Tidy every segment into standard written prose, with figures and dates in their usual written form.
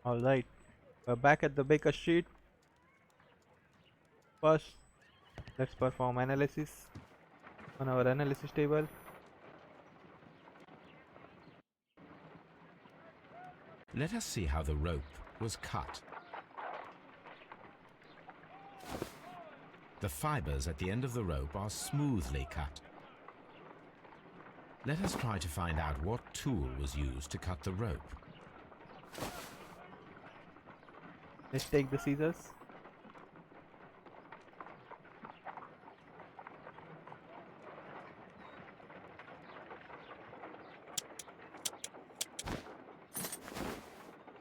Alright, we're back at the baker sheet. First, let's perform analysis on our analysis table. Let us see how the rope was cut. The fibers at the end of the rope are smoothly cut. Let us try to find out what tool was used to cut the rope. Let's take the scissors.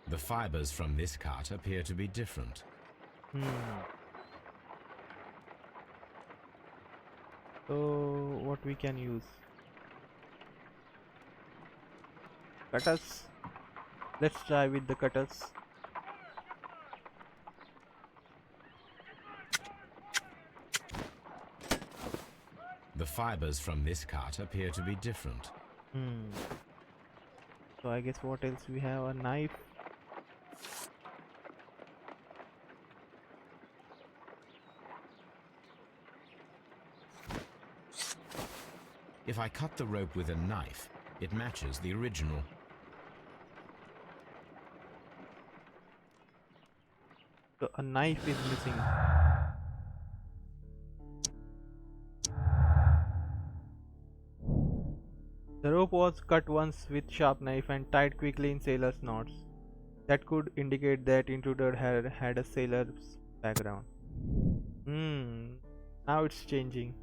The fibers from this cut appear to be different. So what we can use? Cutters. Let's try with the cutters. The fibers from this cut appear to be different. So I guess what else we have? A knife. If I cut the rope with a knife, it matches the original. So a knife is missing. The rope was cut once with sharp knife and tied quickly in sailor's knots. That could indicate that intruder had a sailor's background. Now it's changing.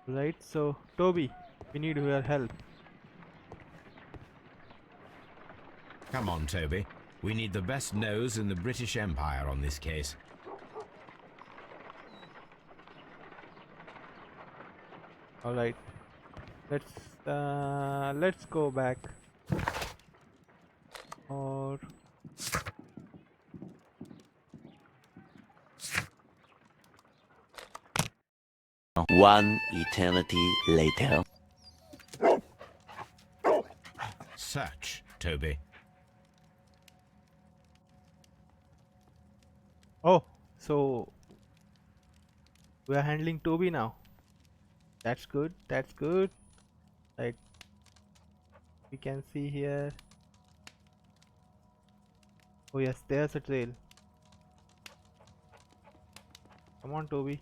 Right, so Toby, we need your help. Come on, Toby. We need the best nose in the British Empire on this case. All right, let's go back. Or One eternity later. Search, Toby. oh, so we are handling Toby now. That's good. That's good. Right. We can see here. Oh yes, there's a trail. Come on, Toby.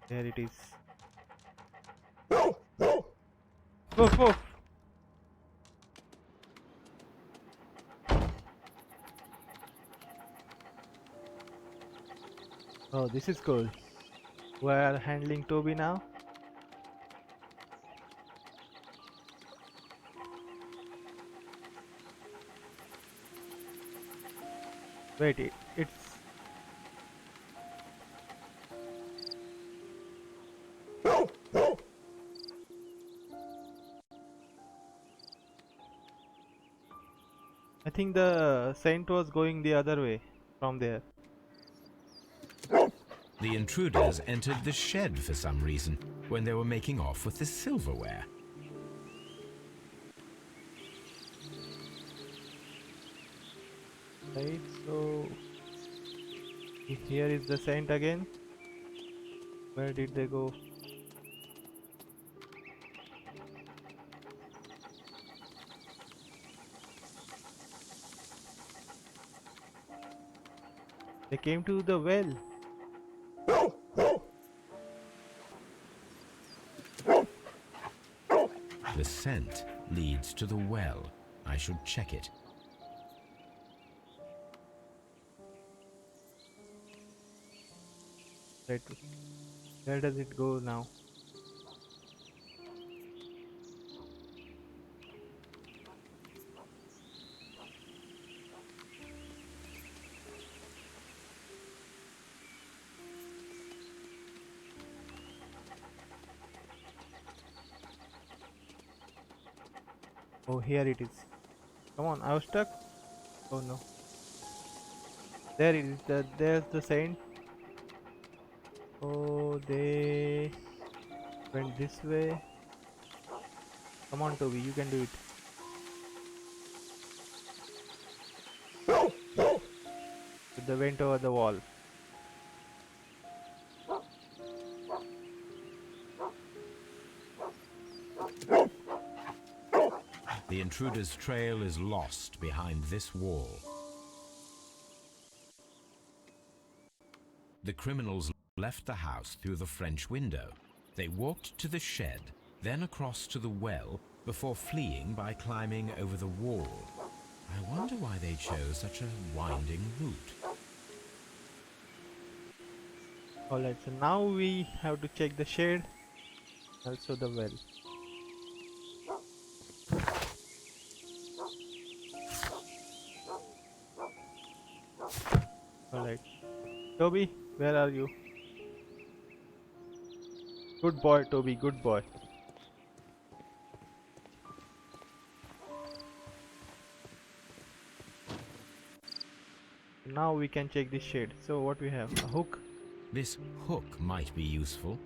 There it is. Woof, woof. Oh, this is cool. We're handling Toby now. Wait, it's I think the saint was going the other way from there. The intruders entered the shed for some reason when they were making off with the silverware. Right, so here is the saint again. Where did they go? They came to the well. The scent leads to the well. I should check it. Right, where does it go now? Oh, here it is. Come on, I was stuck. Oh no. There it is. There's the saint. Oh, they went this way. Come on, Toby, you can do it. They went over the wall. The intruder's trail is lost behind this wall. The criminals left the house through the French window. They walked to the shed, then across to the well, before fleeing by climbing over the wall. I wonder why they chose such a winding route. Alright, so now we have to check the shed, also the well. Alright. Toby, where are you? Good boy, Toby, good boy. Now we can check this shed. So what we have? A hook. This hook might be useful.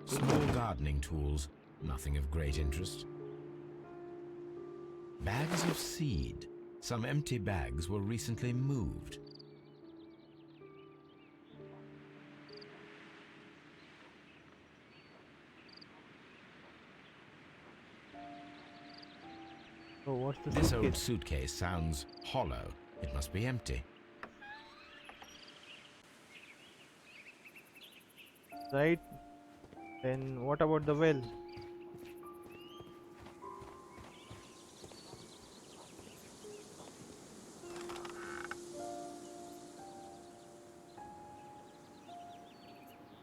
Small gardening tools, nothing of great interest. Bags of seed. Some empty bags were recently moved. Oh, what's the This suitcase? old suitcase sounds hollow. It must be empty. Right. Then what about the well?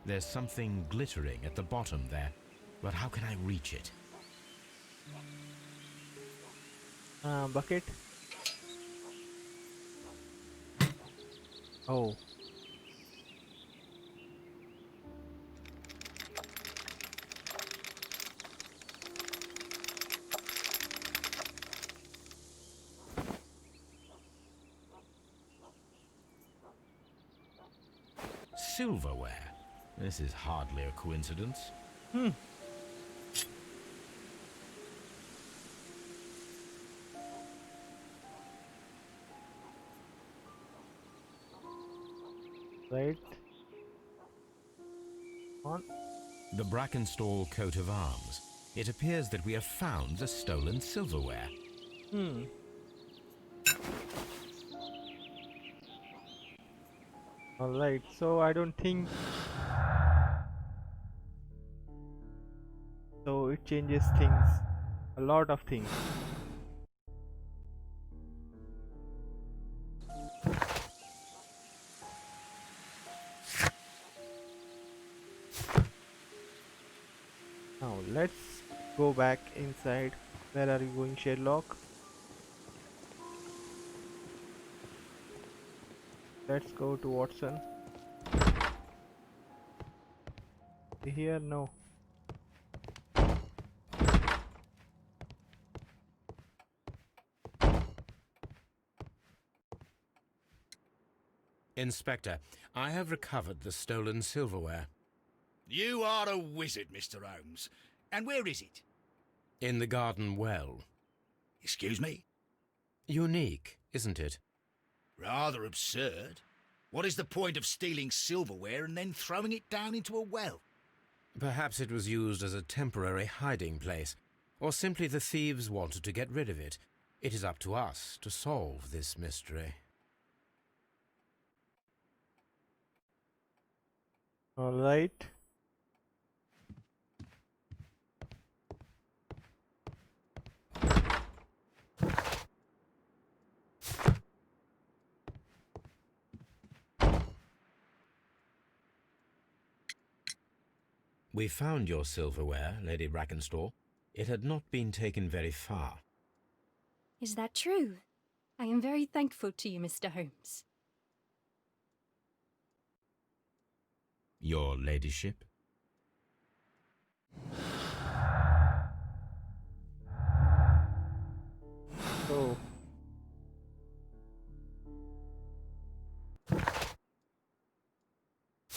There's something glittering at the bottom there, but how can I reach it? Bucket. Oh. Silverware. This is hardly a coincidence. Right. On. The Brackenstall coat of arms. It appears that we have found the stolen silverware. Alright, so I don't think so. It changes things, a lot of things. Now let's go back inside. Where are you going, Sherlock? Let's go to Watson. Here, no. Inspector, I have recovered the stolen silverware. You are a wizard, Mr. Holmes. And where is it? In the garden well. Excuse me? Unique, isn't it? Rather absurd. What is the point of stealing silverware and then throwing it down into a well? Perhaps it was used as a temporary hiding place, or simply the thieves wanted to get rid of it. It is up to us to solve this mystery. Alright. We found your silverware, Lady Brackenstall. It had not been taken very far. Is that true? I am very thankful to you, Mr. Holmes. Your ladyship?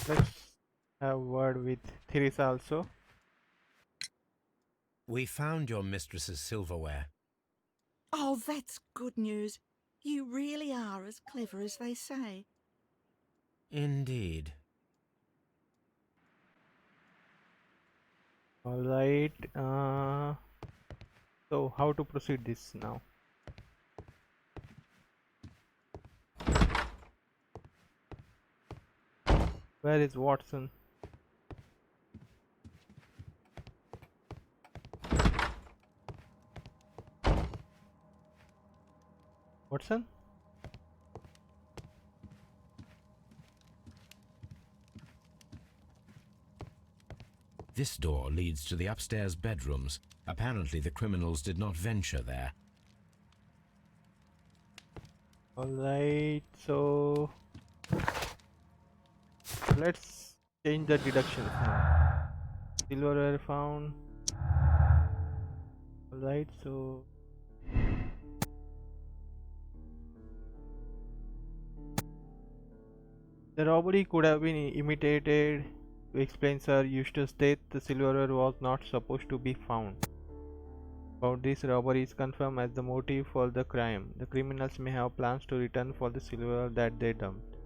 Let's have word with Theresa also. We found your mistress's silverware. Oh, that's good news. You really are as clever as they say. Indeed. All right. So how to proceed this now? Where is Watson? Watson? This door leads to the upstairs bedrooms. Apparently the criminals did not venture there. Alright, so let's change the deductions now. Silverware found. Alright, so the robbery could have been imitated to explain Sir Eustace's death. The silverware was not supposed to be found. About this, robbery is confirmed as the motive for the crime. The criminals may have plans to return for the silverware that they dumped.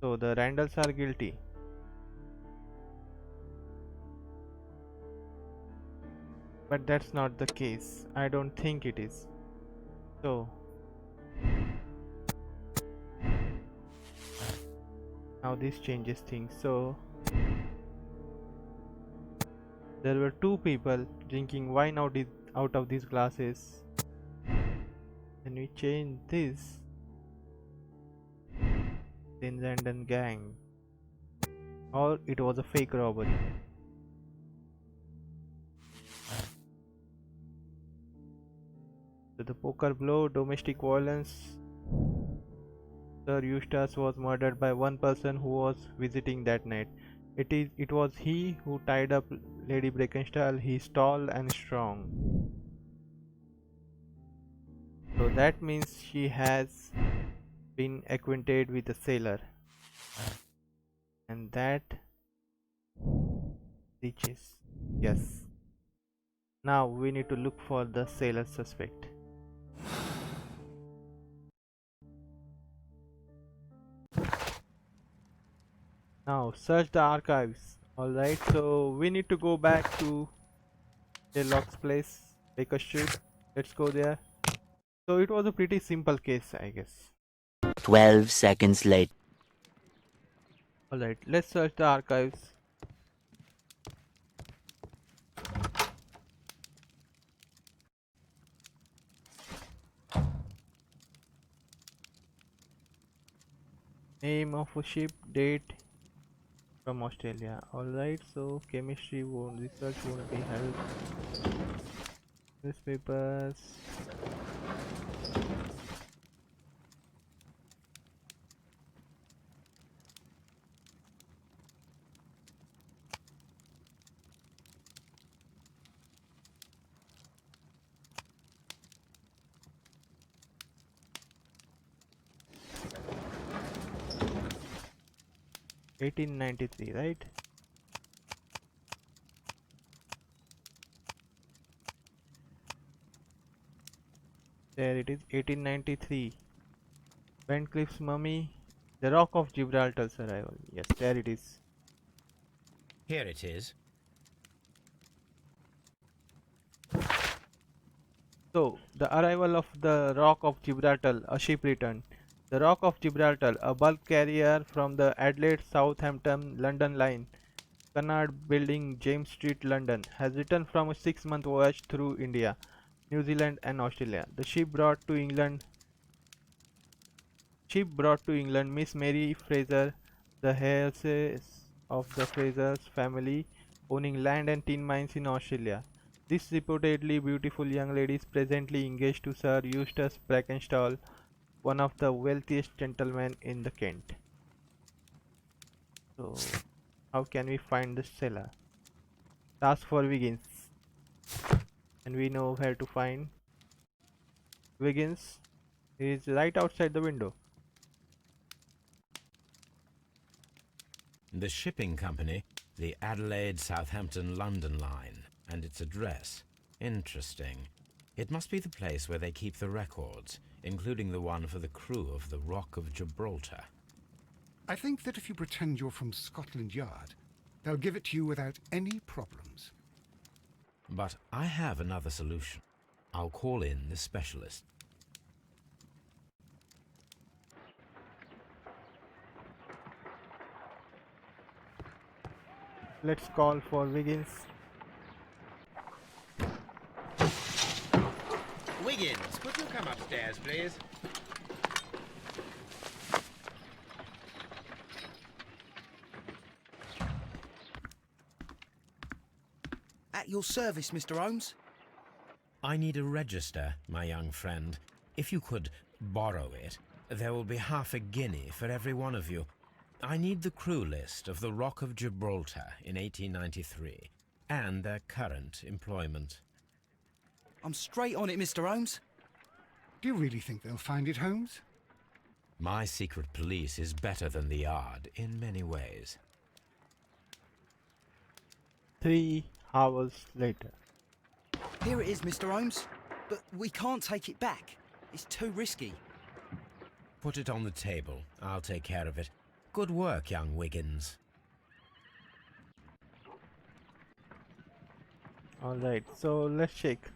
So the Randalls are guilty. But that's not the case. I don't think it is. So now this changes things. So there were two people drinking wine out of these glasses. When we change this, then London gang, or it was a fake robbery. So the poker blow, domestic violence. Sir Eustace was murdered by one person who was visiting that night. It was he who tied up Lady Brackenstall. He's tall and strong. So that means she has been acquainted with the sailor. And that reaches. Yes. Now we need to look for the sailor suspect. Now search the archives. Alright, so we need to go back to Sherlock's place, Baker Street. Let's go there. So it was a pretty simple case, I guess. 12 seconds later. Alright, let's search the archives. Name of a ship, date from Australia. Alright, so chemistry won't, research won't be help. Newspapers. $1893, right? There it is, 1893. Cliff's mummy, the Rock of Gibraltar's arrival. Yes, there it is. Here it is. So, the arrival of the Rock of Gibraltar, a ship returned. The Rock of Gibraltar, a bulk carrier from the Adelaide Southampton London line, Cunard Building, James Street, London, has returned from a 6-month voyage through India, New Zealand, and Australia. The ship brought to England Miss Mary Fraser, the heirs of the Fraser's family, owning land and tin mines in Australia. This reportedly beautiful young lady is presently engaged to Sir Eustace Brackenstall, one of the wealthiest gentlemen in the Kent. So, how can we find the seller? Task for Wiggins. And we know where to find Wiggins. He is right outside the window. The shipping company, the Adelaide, Southampton, London line, and its address. Interesting. It must be the place where they keep the records, including the one for the crew of the Rock of Gibraltar. I think that if you pretend you're from Scotland Yard, they'll give it to you without any problems. But I have another solution. I'll call in the specialist. Let's call for Wiggins. Wiggins, could you come upstairs, please? At your service, Mr. Holmes. I need a register, my young friend. If you could borrow it, there will be half a guinea for every one of you. I need the crew list of the Rock of Gibraltar in 1893 and their current employment. I'm straight on it, Mr. Holmes. Do you really think they'll find it, Holmes? My secret police is better than the Yard in many ways. 3 hours later. Here it is, Mr. Holmes. But we can't take it back. It's too risky. Put it on the table. I'll take care of it. Good work, young Wiggins. Alright, so let's check.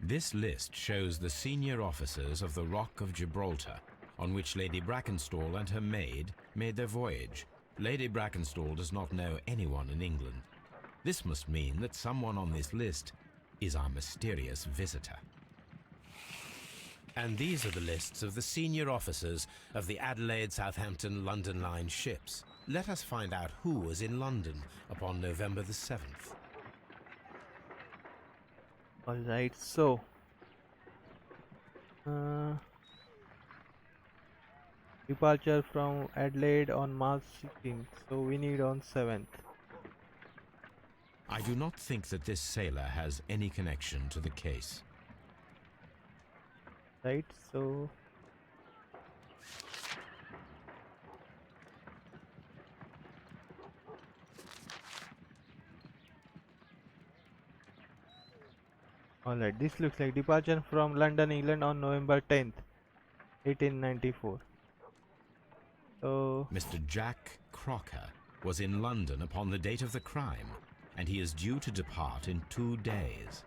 This list shows the senior officers of the Rock of Gibraltar, on which Lady Brackenstall and her maid made their voyage. Lady Brackenstall does not know anyone in England. This must mean that someone on this list is our mysterious visitor. And these are the lists of the senior officers of the Adelaide, Southampton, London line ships. Let us find out who was in London upon November the 7th. Alright, so departure from Adelaide on March 16th, so we need on 7th. I do not think that this sailor has any connection to the case. Right, so alright, this looks like departure from London, England on November 10th, 1894. So Mr. Jack Crocker was in London upon the date of the crime, and he is due to depart in 2 days.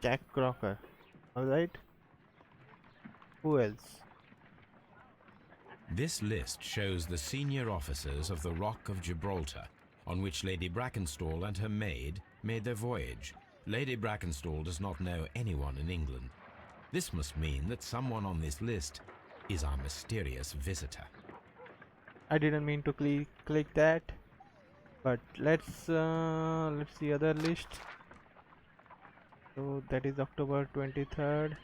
Jack Crocker. Alright. Who else? This list shows the senior officers of the Rock of Gibraltar, on which Lady Brackenstall and her maid made their voyage. Lady Brackenstall does not know anyone in England. This must mean that someone on this list is our mysterious visitor. I didn't mean to click that, but let's see other list. So that is October 23rd.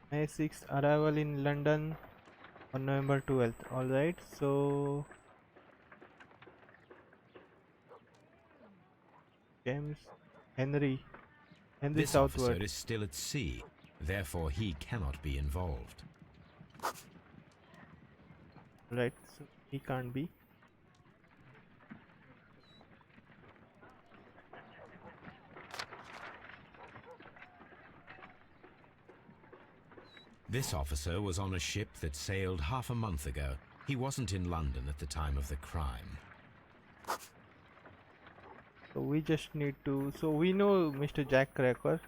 May 6th arrival in London on November 12th. Alright, so James Henry This Southward. officer is still at sea, therefore he cannot be involved. Right, so he can't be. This officer was on a ship that sailed half a month ago. He wasn't in London at the time of the crime. So we just need to, so we know Mr. Jack Cracker.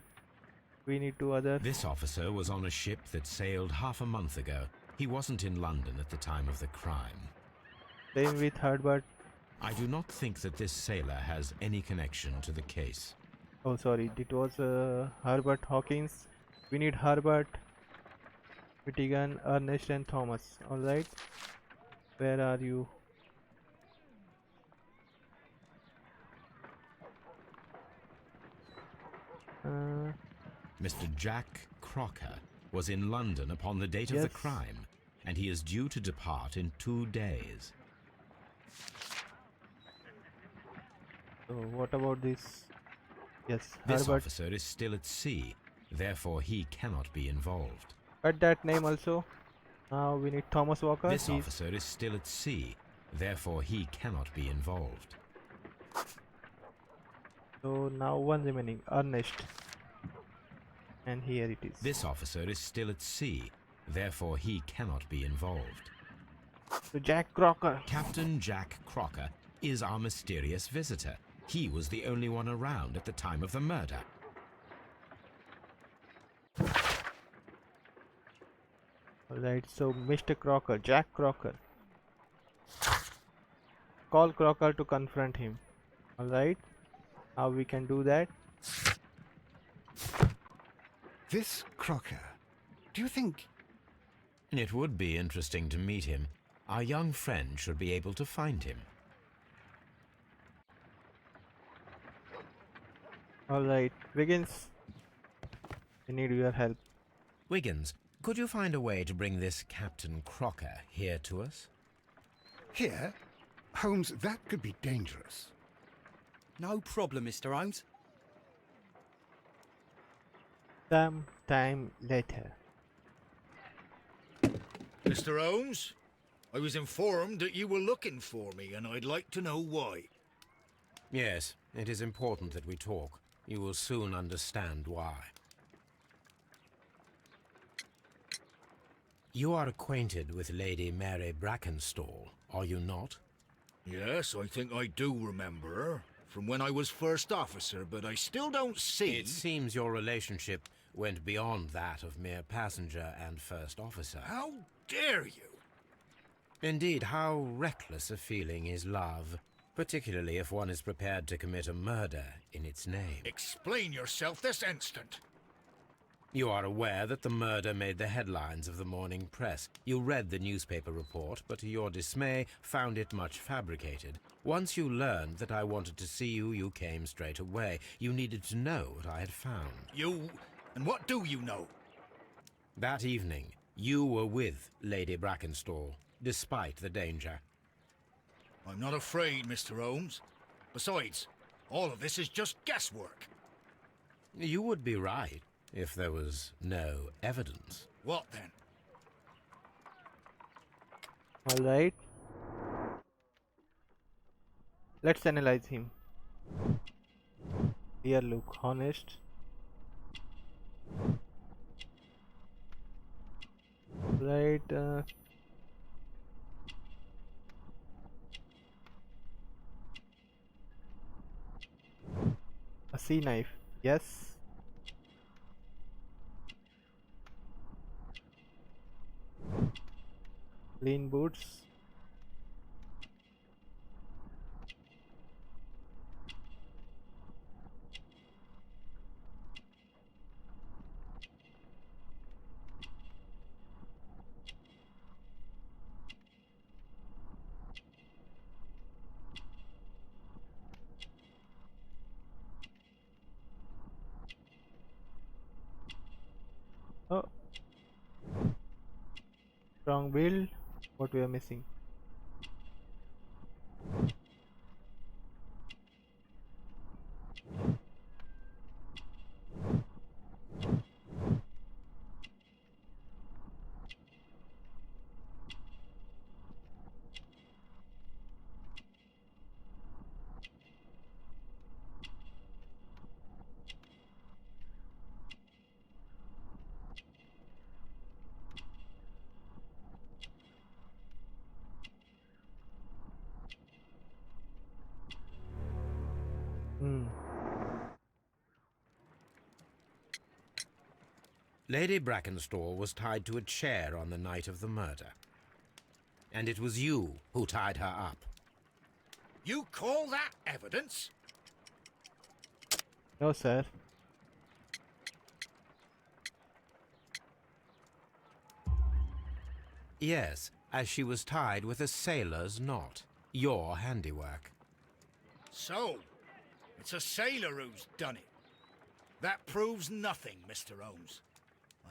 We need two other. This officer was on a ship that sailed half a month ago. He wasn't in London at the time of the crime. Same with Herbert. I do not think that this sailor has any connection to the case. Oh sorry, it was Herbert Hawkins. We need Herbert, Whittigan, Ernest and Thomas. Alright, where are you? Mr. Jack Crocker was in London upon the date of the Yes. crime, and he is due to depart in 2 days. So what about this? Yes, This Herbert. officer is still at sea, therefore he cannot be involved. Cut that name also. Now we need Thomas Walker. This He's officer is still at sea, therefore he cannot be involved. so now one remaining, Ernest. And here it is. This officer is still at sea, therefore he cannot be involved. So Jack Crocker. Captain Jack Crocker is our mysterious visitor. He was the only one around at the time of the murder. Alright, so Mr. Crocker, Jack Crocker. Call Crocker to confront him. Alright, how we can do that? This Crocker, do you think... It would be interesting to meet him. Our young friend should be able to find him. Alright, Wiggins. I need your help. Wiggins, could you find a way to bring this Captain Crocker here to us? Here? Holmes, that could be dangerous. No problem, Mr. Holmes. Some time later. Mr. Holmes, I was informed that you were looking for me, and I'd like to know why. Yes, it is important that we talk. You will soon understand why. You are acquainted with Lady Mary Brackenstall, are you not? Yes, I think I do remember her, from when I was first officer, but I still don't see... It seems your relationship went beyond that of mere passenger and first officer. How dare you? Indeed, how reckless a feeling is love, particularly if one is prepared to commit a murder in its name. Explain yourself this instant. You are aware that the murder made the headlines of the morning press. You read the newspaper report, but to your dismay, found it much fabricated. Once you learned that I wanted to see you, you came straight away. You needed to know what I had found. You... and what do you know? That evening, you were with Lady Brackenstall, despite the danger. I'm not afraid, Mr. Holmes. Besides, all of this is just guesswork. You would be right, if there was no evidence. What then? Alright. Let's analyze him. Here look honest. Right, a sea knife, yes. Clean boots. Oh, strong build. What we are missing? Lady Brackenstall was tied to a chair on the night of the murder. And it was you who tied her up. You call that evidence? No, sir. Yes, as she was tied with a sailor's knot. Your handiwork. So, it's a sailor who's done it. That proves nothing, Mr. Holmes.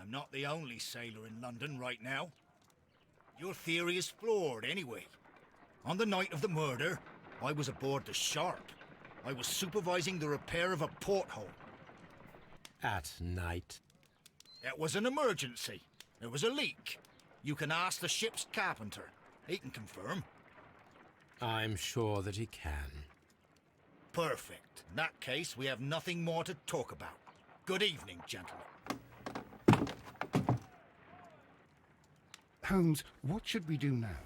I'm not the only sailor in London right now. Your theory is flawed anyway. On the night of the murder, I was aboard the Sharp. I was supervising the repair of a porthole. At night? It was an emergency. There was a leak. You can ask the ship's carpenter. He can confirm. I'm sure that he can. Perfect. In that case, we have nothing more to talk about. Good evening, gentlemen. Holmes, what should we do now?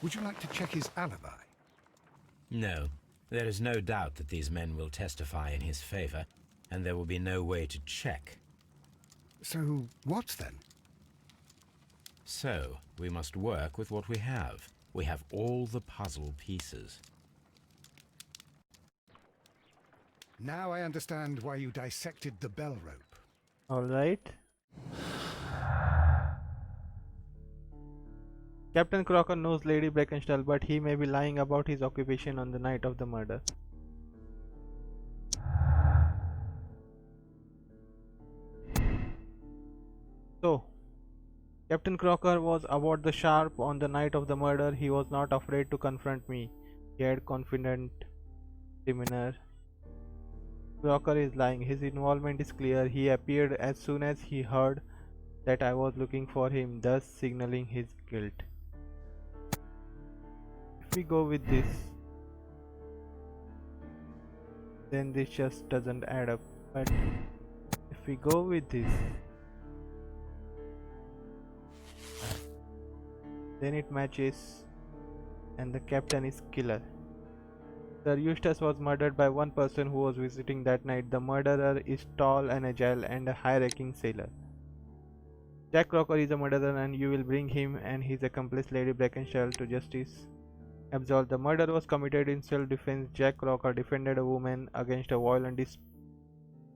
Would you like to check his alibi? No. There is no doubt that these men will testify in his favor, and there will be no way to check. So, what then? So, we must work with what we have. We have all the puzzle pieces. Now I understand why you dissected the bell rope. Alright. Captain Crocker knows Lady Brackenstall, but he may be lying about his occupation on the night of the murder. So, Captain Crocker was aboard the Sharp on the night of the murder. He was not afraid to confront me. He had confident demeanor. Crocker is lying. His involvement is clear. He appeared as soon as he heard that I was looking for him, thus signaling his guilt. If we go with this, then this just doesn't add up. But if we go with this, then it matches, and the captain is killer. Sir Eustace was murdered by one person who was visiting that night. The murderer is tall and agile and a high-ranking sailor. Jack Crocker is a murderer, and you will bring him and his accomplice Lady Brackenstall to justice. Absolved. The murder was committed in self-defense. Jack Crocker defended a woman against a violent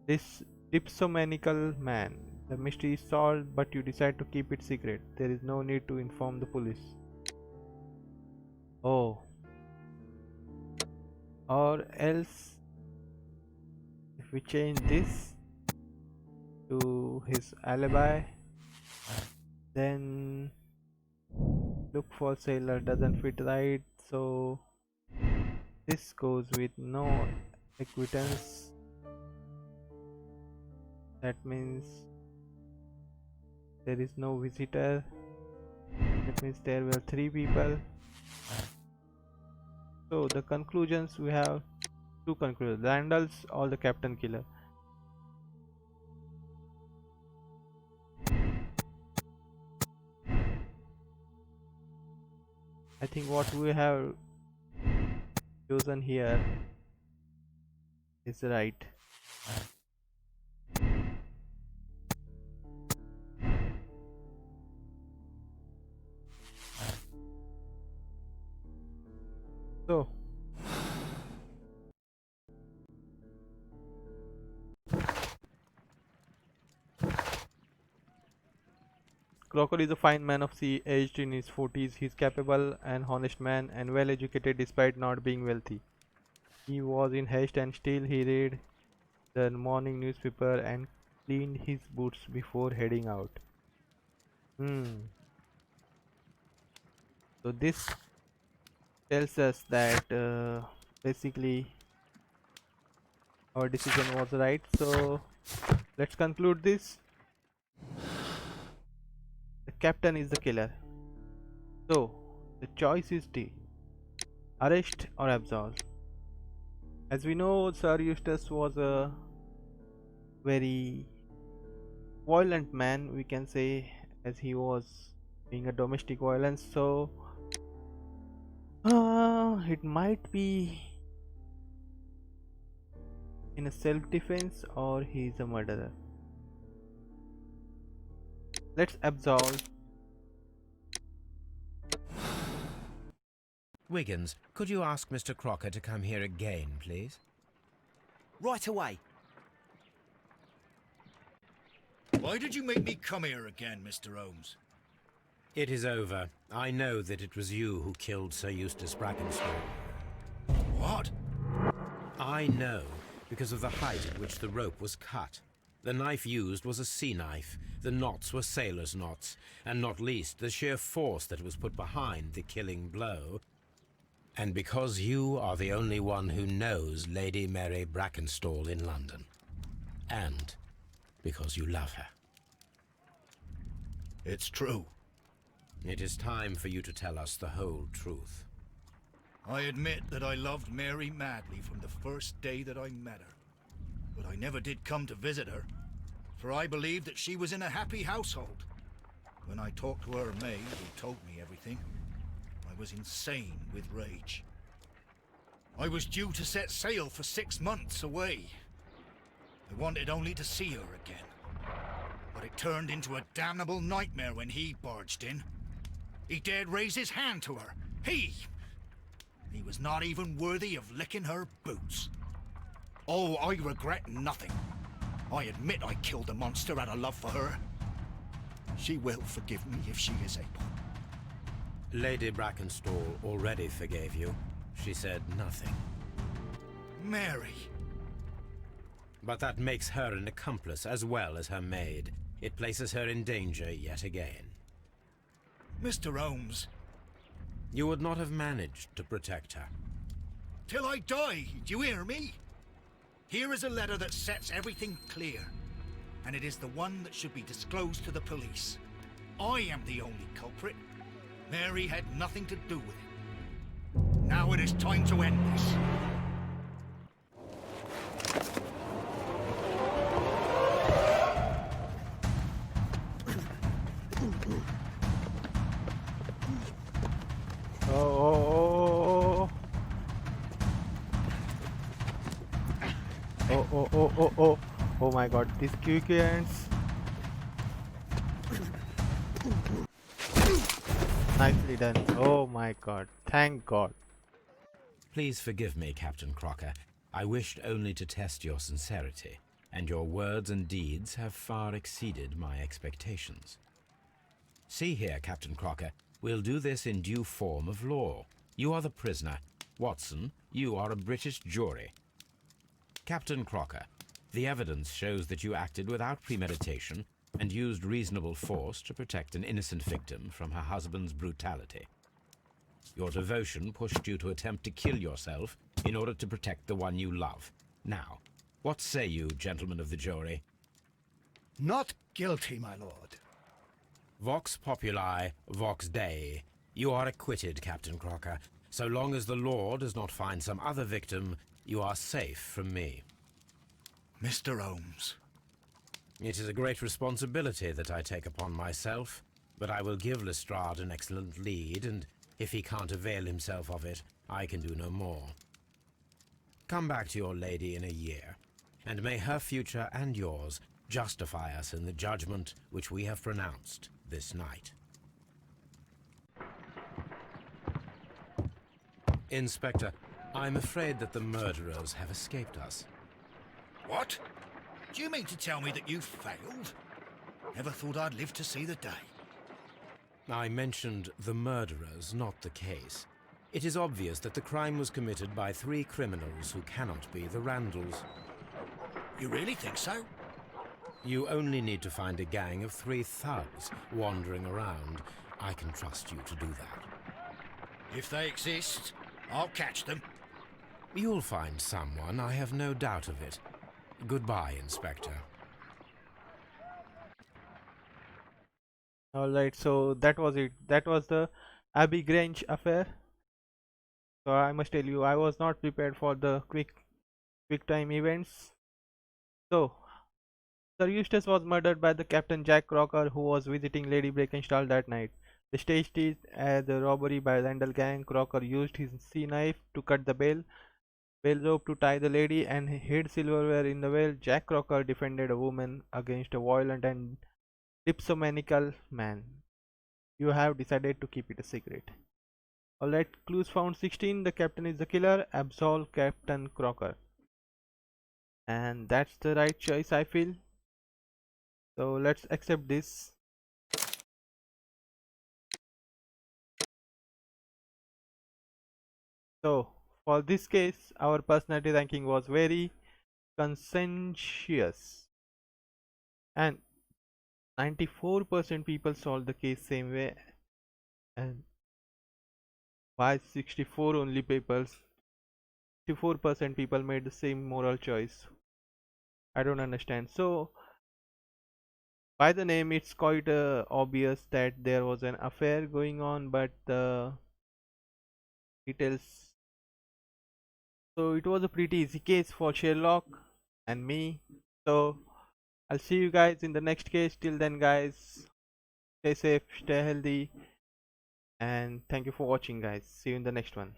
dipsomaniacal man. The mystery is solved, but you decide to keep it secret. There is no need to inform the police. Oh. Or else, if we change this to his alibi, then look for sailor doesn't fit right, so this goes with no acquittance. That means there is no visitor. That means there were 3 people. So the conclusions, we have 2 conclusions: Randall's or the captain killer. I think what we have chosen here is right. So Crocker is a fine man of sea, aged in his 40s. He is capable and honest man and well educated despite not being wealthy. He was in haste and still he read the morning newspaper and cleaned his boots before heading out. So this tells us that basically our decision was right. So let's conclude this. The captain is the killer. So the choice is D: arrest or absolve. As we know, Sir Eustace was a very violent man, we can say, as he was being a domestic violence. So it might be in a self-defense or he is a murderer. Let's absolve. Wiggins, could you ask Mr. Crocker to come here again, please? Right away. Why did you make me come here again, Mr. Holmes? It is over. I know that it was you who killed Sir Eustace Brackenstall. What? I know, because of the height at which the rope was cut. The knife used was a sea knife. The knots were sailor's knots, and not least the sheer force that was put behind the killing blow. And because you are the only one who knows Lady Mary Brackenstall in London. And because you love her. It's true. It is time for you to tell us the whole truth. I admit that I loved Mary madly from the first day that I met her. But I never did come to visit her, for I believed that she was in a happy household. When I talked to her maid, who told me everything, I was insane with rage. I was due to set sail for 6 months away. I wanted only to see her again. But it turned into a damnable nightmare when he barged in. He dared raise his hand to her. He was not even worthy of licking her boots. Oh, I regret nothing. I admit I killed the monster out of love for her. She will forgive me if she is able. Lady Brackenstall already forgave you. She said nothing. Mary. But that makes her an accomplice as well as her maid. It places her in danger yet again. Mr. Holmes. You would not have managed to protect her. Till I die, do you hear me? Here is a letter that sets everything clear, and it is the one that should be disclosed to the police. I am the only culprit. Mary had nothing to do with it. Now it is time to end this. Oh my god, these quick ends. Nicely done. Oh my god, thank god. Please forgive me, Captain Crocker. I wished only to test your sincerity, and your words and deeds have far exceeded my expectations. See here, Captain Crocker, we'll do this in due form of law. You are the prisoner. Watson, you are a British jury. Captain Crocker, the evidence shows that you acted without premeditation and used reasonable force to protect an innocent victim from her husband's brutality. Your devotion pushed you to attempt to kill yourself in order to protect the one you love. Now, what say you, gentlemen of the jury? Not guilty, my lord. Vox populi, vox dei. You are acquitted, Captain Crocker. So long as the law does not find some other victim, you are safe from me. Mr. Holmes. It is a great responsibility that I take upon myself, but I will give Lestrade an excellent lead, and if he can't avail himself of it, I can do no more. Come back to your lady in a year, and may her future and yours justify us in the judgment which we have pronounced this night. Inspector, I'm afraid that the murderers have escaped us. What? Do you mean to tell me that you failed? Never thought I'd live to see the day. I mentioned the murderers, not the case. It is obvious that the crime was committed by 3 criminals who cannot be the Randalls. You really think so? You only need to find a gang of 3 thugs wandering around. I can trust you to do that. If they exist, I'll catch them. You'll find someone, I have no doubt of it. Goodbye, Inspector. Alright, so that was it. That was the Abbey Grange affair. So I must tell you, I was not prepared for the quick time events. So Sir Eustace was murdered by the Captain Jack Crocker, who was visiting Lady Brackenstall that night. The staged it as a robbery by the Randall gang. Crocker used his sea knife to cut the bell rope to tie the lady, and hid silverware in the well. Jack Crocker defended a woman against a violent and dipsomaniacal man. You have decided to keep it a secret. Alright, clues found 16. The captain is the killer. Absolve Captain Crocker. And that's the right choice, I feel. So let's accept this. So for this case, our personality ranking was very conscientious, and 94% people solved the case same way, and Why 64 only people? 64% people made the same moral choice. I don't understand. So by the name, it's quite obvious that there was an affair going on, but the details. So it was a pretty easy case for Sherlock and me. So I'll see you guys in the next case. Till then, guys, stay safe, stay healthy, and thank you for watching, guys. See you in the next one.